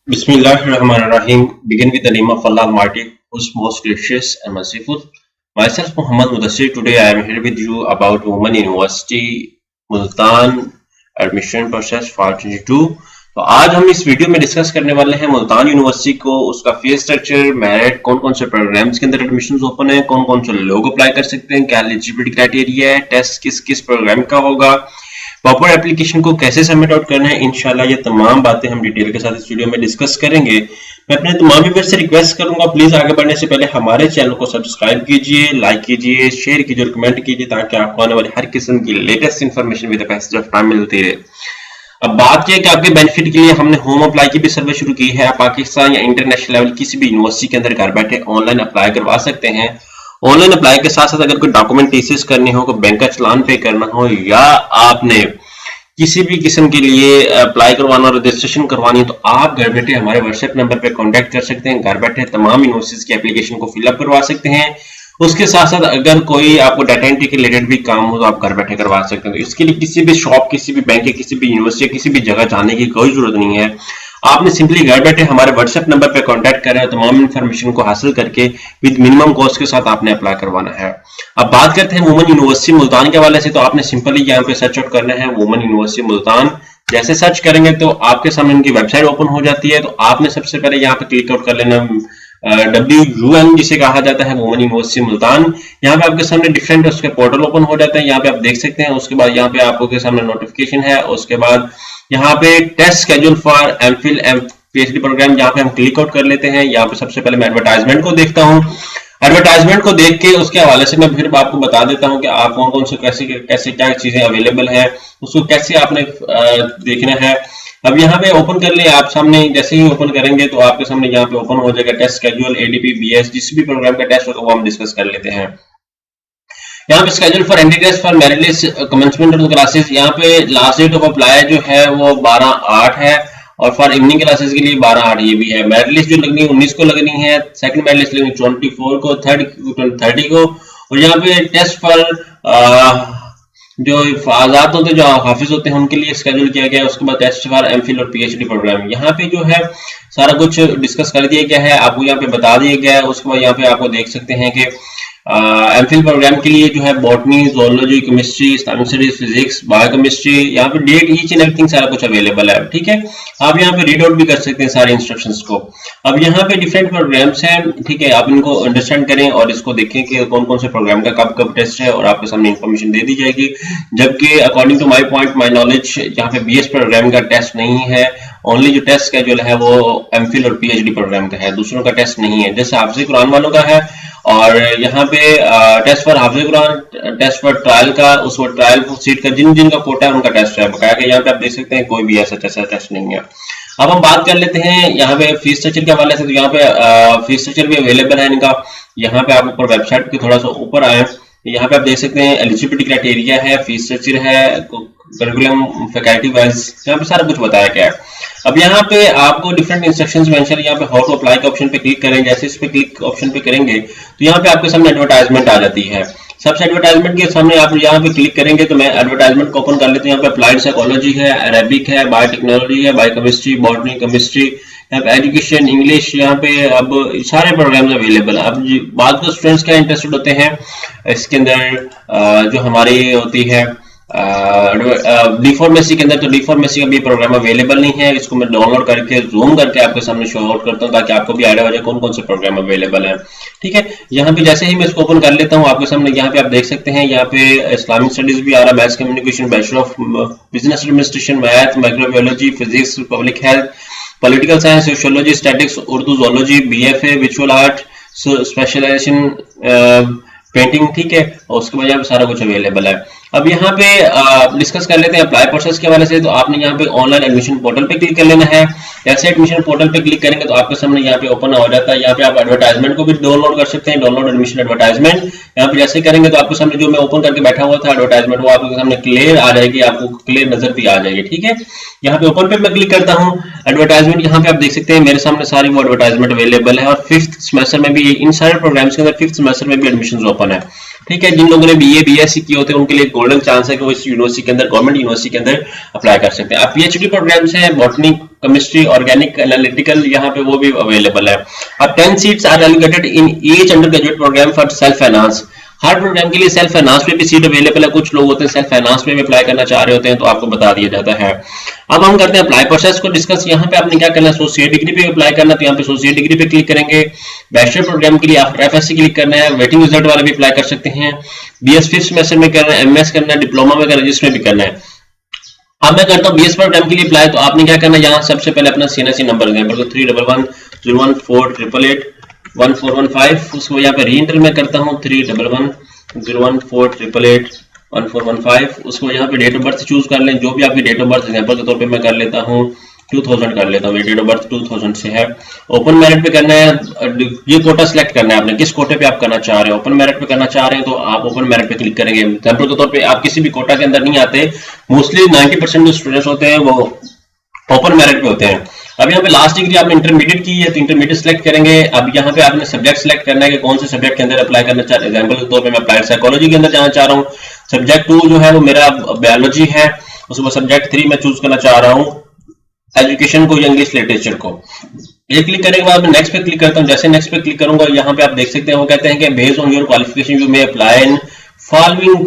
Bismillahirrahmanirrahim. Begin with the name of Allah Almighty, who's most gracious and merciful. Myself, Muhammad Mudassir. Today, I am here with you about Women University Multan admission process 2022। तो आज हम इस video में discuss करने वाले हैं Multan university को, उसका फीस स्ट्रक्चर, मेरिट, कौन कौन से प्रोग्राम्स के अंदर एडमिशन ओपन है, कौन कौन से लोग अप्लाई कर सकते हैं, क्या एलिजिबिलिटी क्राइटेरिया है, टेस्ट किस किस प्रोग्राम का होगा, प्रॉपर एप्लीकेशन को कैसे सबमिट आउट करना है। इंशाल्लाह ये तमाम बातें हम डिटेल के साथ इस वीडियो में डिस्कस करेंगे। मैं अपने तमाम व्यूअर्स से रिक्वेस्ट करूंगा, प्लीज आगे बढ़ने से पहले हमारे चैनल को सब्सक्राइब कीजिए, लाइक कीजिए, शेयर कीजिए और कमेंट कीजिए ताकि आपको आने वाली हर किस्म की latest information with the passage of time मिलती रहे। अब बात यह कि आपके बेनिफिट के लिए हमने होम अप्लाई की भी सर्विस शुरू की है। आप पाकिस्तान या इंटरनेशनल लेवल किसी भी यूनिवर्सिटी के अंदर घर बैठे ऑनलाइन अप्लाई करवा सकते हैं। ऑनलाइन अप्लाई के साथ साथ अगर कोई डॉक्यूमेंटेशन करने हो, कोई बैंक का चलान पे करना हो या आपने किसी भी किस्म के लिए अप्लाई करवाना, रजिस्ट्रेशन करवानी है, तो आप घर बैठे हमारे व्हाट्सएप नंबर पे कांटेक्ट कर सकते हैं। घर बैठे तमाम यूनिवर्सिटीज की एप्लीकेशन को फिलअप करवा सकते हैं। उसके साथ साथ अगर कोई आपको डाटा एंट्री के रिलेटेड भी काम हो तो आप घर बैठे करवा सकते हैं। तो इसके लिए किसी भी शॉप, किसी भी बैंक, किसी भी यूनिवर्सिटी, किसी भी जगह जाने की कोई जरूरत नहीं है। आपने सिंपली घर बैठे हमारे व्हाट्सएप नंबर पे कांटेक्ट करें और तमाम इन्फॉर्मेशन को हासिल करके विद मिनिमम कॉस्ट के साथ आपने अप्लाई करवाना है। अब बात करते हैं वुमेन यूनिवर्सिटी मुल्तान के हवाले से। तो आपने सिंपली यहाँ पे सर्च आउट करना है वुमेन यूनिवर्सिटी मुल्तान। जैसे सर्च करेंगे तो आपके सामने इनकी वेबसाइट ओपन हो जाती है। तो आपने सबसे पहले यहाँ पे क्लिक आउट कर लेना WUM जिसे कहा जाता है वुमेन यूनिवर्सिटी मुल्तान। यहाँ पे आपके सामने डिफरेंट उसके पोर्टल ओपन हो जाते हैं, यहाँ पे आप देख सकते हैं। उसके बाद यहाँ पे आपके सामने नोटिफिकेशन है। उसके बाद यहाँ पे test schedule for MPhil PhD program, यहाँ पे हम क्लिक आउट कर लेते हैं। यहाँ पे सबसे पहले मैं एडवर्टाइजमेंट को देखता हूँ। एडवर्टाइजमेंट को देख के उसके हवाले से मैं फिर आपको बता देता हूँ कि आप कौन कौन से कैसे कैसे क्या चीजें अवेलेबल है, उसको कैसे आपने देखना है। अब यहाँ पे ओपन कर ले आप सामने, जैसे ही ओपन करेंगे तो आपके सामने यहाँ पे ओपन हो जाएगा टेस्ट स्केड्यूल ADP BS, जिस भी प्रोग्राम का टेस्ट होगा वो हम डिस्कस कर लेते हैं। यहाँ पे schedule for entry test for merit list commencement of classes, यहाँ पे लास्ट डेट ऑफ अप्लाई जो है वो 12/8 है और फॉर इवनिंग क्लासेस के लिए 12/8 ये भी है। मेरिट लिस्ट जो लगनी है 19 को लगनी है, सेकंड मेरिट लिस्ट लगनी 24 को, थर्ड 30 को। और यहाँ पे टेस्ट फॉर जो आजाद होते जो हाफिज होते हैं उनके लिए स्केड्यूल किया गया है। उसके बाद टेस्ट फॉर एमफिल और PhD प्रोग्राम, यहाँ पे जो है सारा कुछ डिस्कस कर दिया गया है, आपको यहाँ पे बता दिया गया है। उसके बाद यहाँ पे आपको देख सकते हैं कि एमफिल प्रोग्राम के लिए जो है botany, zoology, chemistry, Islamic studies, physics, biochemistry, यहाँ पे डेट ईच एंड एवरीथिंग सारा कुछ अवेलेबल है। ठीक है, आप यहाँ पे रीड आउट भी कर सकते हैं सारे इंस्ट्रक्शंस को। अब यहाँ पे डिफरेंट प्रोग्राम्स हैं, ठीक है, आप इनको अंडरस्टैंड करें और इसको देखें कि कौन कौन से प्रोग्राम का कब कब टेस्ट है और आपके सामने इन्फॉर्मेशन दे दी जाएगी। जबकि according to my point, my knowledge, यहाँ पे BS प्रोग्राम का टेस्ट नहीं है। ओनली जो टेस्ट स्केड्यूल है वो एमफिल और PhD प्रोग्राम का है, दूसरों का टेस्ट नहीं है। जैसे हाफिज कुरान वालों का है और यहाँ पे टेस्ट फॉर हाफिज कुरान, टेस्ट फॉर ट्रायल का, उस वक्त ट्रायल सीट का जिन जिन का कोटा है उनका टेस्ट है बकाया। यहाँ पे आप देख सकते हैं कोई भी ऐसा टेस्ट नहीं है। अब हम बात कर लेते हैं यहाँ पे फीस स्ट्रक्चर के हवाले से। तो यहाँ पे फीस स्ट्रक्चर भी अवेलेबल है इनका। यहाँ पे आप ऊपर वेबसाइट के थोड़ा सा ऊपर आए, यहाँ पे आप देख सकते हैं एलिजिबिलिटी क्राइटेरिया है, फीस स्ट्रक्चर है, करिकुलम, फैकल्टी वाइज, यहाँ पे सारा कुछ बताया गया है। अब यहाँ पे आपको डिफरेंट इंस्ट्रक्शंस मेंशन, यहाँ पे हाउ टू अप्लाई के ऑप्शन पे क्लिक करें। जैसे इस पे क्लिक ऑप्शन पे करेंगे तो यहाँ पे आपके सामने एडवर्टाइजमेंट आ जाती है। सबसे एडवर्टाइजमेंट के सामने आप यहाँ पे क्लिक करेंगे तो मैं एडवर्टाइजमेंट को ओपन कर लेते हैं। यहाँ पे अप्लाइड साइकोलॉजी है, अरेबिक है, बायोटेक्नोलॉजी है, बायोकेमिस्ट्री, बॉटनी, केमिस्ट्री, यहाँ पे एजुकेशन, इंग्लिश, यहाँ पे अब सारे प्रोग्राम्स अवेलेबल है। अब बात तो स्टूडेंट्स क्या इंटरेस्टेड होते हैं इसके अंदर, जो हमारी होती है डी फार्मेसी के अंदर, तो डी फार्मेसी का भी प्रोग्राम अवेलेबल नहीं है। इसको मैं डाउनलोड करके जूम करके आपके सामने शो आउट करता हूँ ताकि आपको भी आइडिया हो जाए कौन कौन से प्रोग्राम अवेलेबल है। ठीक है, यहाँ पे जैसे ही मैं इसको ओपन कर लेता हूँ आपके सामने यहाँ पे आप देख सकते हैं, यहाँ पे इस्लामिक स्टडीज भी आ रहा है, maths communication, bachelor of business administration, math, microbiology, physics, public health, political science, sociology, statics, Urdu, zoology, BFA, visual art, specialization, painting. ठीक है, और उसके बाद यहाँ पे सारा कुछ अवेलेबल है। अब यहाँ पे डिस्कस कर लेते हैं अप्लाई प्रोसेस के हवाले से। तो आपने यहाँ पे ऑनलाइन एडमिशन पोर्टल पे क्लिक कर लेना है। जैसे एडमिशन पोर्टल पे क्लिक करेंगे तो आपके सामने यहाँ पे ओपन हो जाता है। यहाँ पे आप एडवर्टाइजमेंट को भी डाउनलोड कर सकते हैं, डाउनलोड एडमिशन एडवर्टाइजमेंट। यहाँ पे जैसे करेंगे तो आपके सामने जो मैं ओपन करके बैठा हुआ था एडवर्टाइजमेंट, वो आपके सामने क्लियर आ जाएगी, आपको क्लियर नजर भी आ जाएगी। ठीक है, यहाँ पे ओपन पे मैं क्लिक करता हूँ, एडवर्टाइजमेंट यहाँ पे आप देख सकते हैं मेरे सामने सारी वो एडवर्टाइजमेंट अवेलेबल है। और 5th सेमेस्टर में भी इन सारे प्रोग्राम्स के अंदर 5th सेमेस्टर में भी एडमिशन ओपन है। ठीक है। जिन लोगों ने बीए बीएससी किए होते हैं उनके लिए गोल्डन चांस है कि वो इस यूनिवर्सिटी के अंदर, गवर्नमेंट यूनिवर्सिटी के अंदर अप्लाई कर सकते हैं। अब पीएचडी प्रोग्राम्स हैं, बॉटनी, केमिस्ट्री, ऑर्गेनिक, एनालिटिकल, यहाँ पे वो भी अवेलेबल है। अब 10 seats are allocated in each undergraduate program for self finance. हर प्रोग्राम के लिए सेल्फ फाइनेंस में भी सीट अवेलेबल है। कुछ लोग होते हैं सेल्फ फाइनेंस में भी अप्लाई करना चाह रहे होते हैं, तो आपको बता दिया जाता है। अब हम करते हैं अप्लाई प्रोसेस को डिस्कस। यहाँ पे आपने क्या करना है, एसोसिएट डिग्री पे अप्लाई करना, तो यहाँ पे एसोसिएट डिग्री पे क्लिक करेंगे। बैचलर प्रोग्राम के लिए आप एफएससी क्लिक करना है। वेटिंग रिजल्ट वाले भी अप्लाई कर सकते हैं। बीएस फिफ्थ सेमेस्टर में करना है, एमएस करना है, डिप्लोमा में करना है, जिसमें भी करना है। अब मैं करता हूँ बीएस प्रोग्राम के लिए अप्लाई, तो आपने क्या करना है, यहाँ सबसे पहले अपना सीएनएससी नंबर दें, 31101481415, उसको यहाँ पे री एंटर में करता हूँ 31101481415, उसको यहाँ पे डेट ऑफ बर्थ चूज कर लें, जो भी आपकी डेट ऑफ बर्थ। एग्जांपल के तौर पे मैं कर लेता हूँ 2000 कर लेता हूँ, डेट ऑफ बर्थ 2000 से है। ओपन मेरिट पे करना है, ये कोटा सिलेक्ट करना है आपने, किस कोटे पे आप करना चाह रहे हो। ओपन मेरिट पे करना चाह रहे हैं तो आप ओपन मेरिट पे क्लिक करेंगे। एग्जांपल के तौर पे आप किसी भी कोटा के अंदर नहीं आते, मोस्टली 90% जो स्टूडेंट्स होते हैं वो ओपन मेरिट पे होते हैं। अब यहाँ पे लास्ट डिग्री आपने इंटरमीडिएट की है तो इंटरमीडिएट सेलेक्ट करेंगे। अब यहाँ पे आपने सब्जेक्ट सेलेक्ट करना है कि कौन से सब्जेक्ट के अंदर अप्लाई करना चाह रहे हैं। एग्जांपल के तौर पे मैं अप्लाइड साइकोलॉजी के अंदर जाना चाह रहा हूँ। सब्जेक्ट 2 जो है वो मेरा बायोलॉजी है, उसमें सब्जेक्ट 3 मैं चूज करना चाह रहा हूँ एजुकेशन को या इंग्लिश लिटरेचर को। ये क्लिक करने के बाद मैं नेक्स्ट पे क्लिक करता हूँ। जैसे नेक्स्ट पे क्लिक करूंगा, यहाँ पे आप देख सकते हैं वो कहते हैं कि based on your qualification you may apply in following,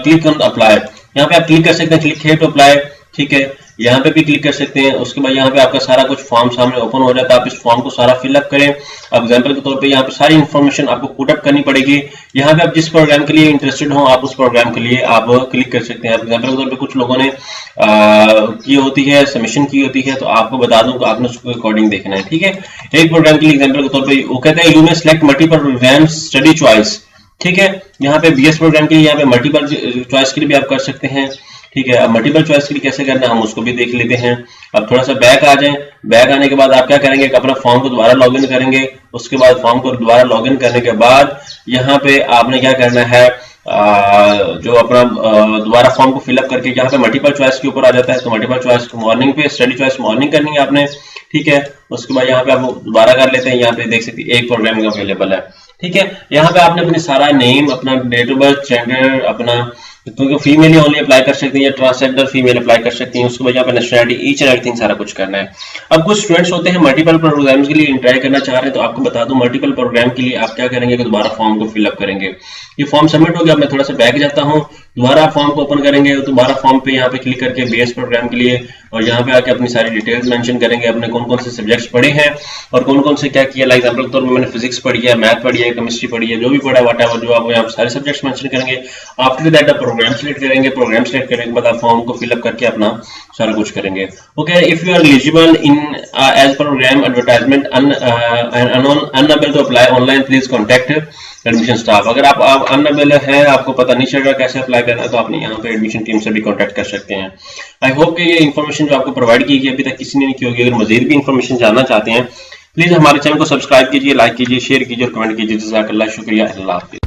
click on apply. यहाँ पे आप क्लिक कर सकते हैं, क्लिक हियर टू अप्लाई, ठीक है। यहाँ पे भी क्लिक कर सकते हैं। उसके बाद यहाँ पे आपका सारा कुछ फॉर्म सामने ओपन हो जाता है, आप इस फॉर्म को सारा फिलअप करें। अब एग्जांपल के तौर पे यहाँ पे सारी इन्फॉर्मेशन आपको पुट अप करनी पड़ेगी। यहाँ पे आप जिस प्रोग्राम के लिए इंटरेस्टेड हो आप उस प्रोग्राम के लिए आप क्लिक कर सकते हैं। एग्जांपल के तौर पे कुछ लोगों ने की होती है, सबमिशन की होती है, तो आपको बता दूं कि आपने उसको अकॉर्डिंग देखना है, ठीक है। एक प्रोग्राम के लिए एग्जाम्पल के तौर पर वो कहते हैं you may select multiple program study choice, ठीक है। यहाँ पे बीएस प्रोग्राम के लिए यहाँ पे मल्टीपल चॉइस के लिए भी आप कर सकते हैं, ठीक है। अब मल्टीपल चॉइस के लिए कैसे करना है हम उसको भी देख लेते हैं। अब थोड़ा सा बैक आ जाएं। बैक आने के बाद आप क्या करेंगे, अपना फॉर्म को दोबारा लॉगिन करेंगे। उसके बाद फॉर्म को दोबारा लॉगिन करने के बाद यहाँ पे आपने क्या करना है, जो अपना दोबारा फॉर्म को फिलअप करके यहाँ पे मल्टीपल चॉइस के ऊपर आ जाता है, तो मल्टीपल चॉइस मॉर्निंग पे स्टडी चॉइस मॉर्निंग करनी है आपने, ठीक है। उसके बाद यहाँ पे आप दोबारा कर लेते हैं। यहाँ पे देख सकते हैं एक प्रोग्रामिंग अवेलेबल है, ठीक है। यहाँ पे आपने अपनी सारा नेम, अपना डेट ऑफ बर्थ, जेंडर, अपना, क्योंकि फीमेल ही ओनली अप्लाई कर सकती है या ट्रांसजेंडर फीमेल अप्लाई कर सकती हैं, उसके बाद यहाँ पे नेशनलिटी, ईच एंड एवरीथिंग सारा कुछ करना है। अब कुछ स्टूडेंट्स होते हैं मल्टीपल प्रोग्राम्स के लिए ट्राई करना चाह रहे हैं, तो आपको बता दूं मल्टीपल प्रोग्राम के लिए आप क्या करेंगे कि दोबारा फॉर्म को फिलअप करेंगे। ये फॉर्म सबमिट हो गया, मैं थोड़ा सा बैक जाता हूँ, दोबारा फॉर्म को ओपन करेंगे, दोबारा फॉर्म पे यहाँ पे क्लिक करके बीएस प्रोग्राम के लिए, और यहाँ पे आके अपनी सारी डिटेल्स मेंशन करेंगे, अपने कौन कौन से सब्जेक्ट्स पढ़े हैं और कौन कौन से क्या किया। लाइक एग्जांपल के तौर पर मैंने फिजिक्स पढ़ी है, मैथ पढ़ी है, केमिस्ट्री पढ़ी है, जो भी पढ़ा है व्हाटएवर, जो आप यहाँ सारे सब्जेक्ट्स मेंशन करेंगे। आफ्टर दैट आप प्रोग्राम सेलेक्ट करेंगे। प्रोग्राम सेलेक्ट करने के बाद आप फॉर्म को फिलअप करके अपना सारा कुछ करेंगे। Okay, if you are eligible in age program advertisement unable to apply online, please contact admission staff. अगर आप अनएबल है, आपको पता नहीं चल रहा कैसे अप्लाई करना है, तो आपने यहाँ पे एडमिशन टीम से भी कॉन्टैक्ट कर सकते हैं। आई होप कि ये इन्फॉर्मेशन जो आपको प्रोवाइड की गई अभी तक किसी ने नहीं की होगी। अगर मजीद भी इन्फॉर्मेशन जानना चाहते हैं प्लीज हमारे चैनल को सब्सक्राइब कीजिए, लाइक कीजिए, शेयर कीजिए और कमेंट कीजिए। जज़ाकल्लाह, शुक्रिया, अल्लाह हाफ़िज़।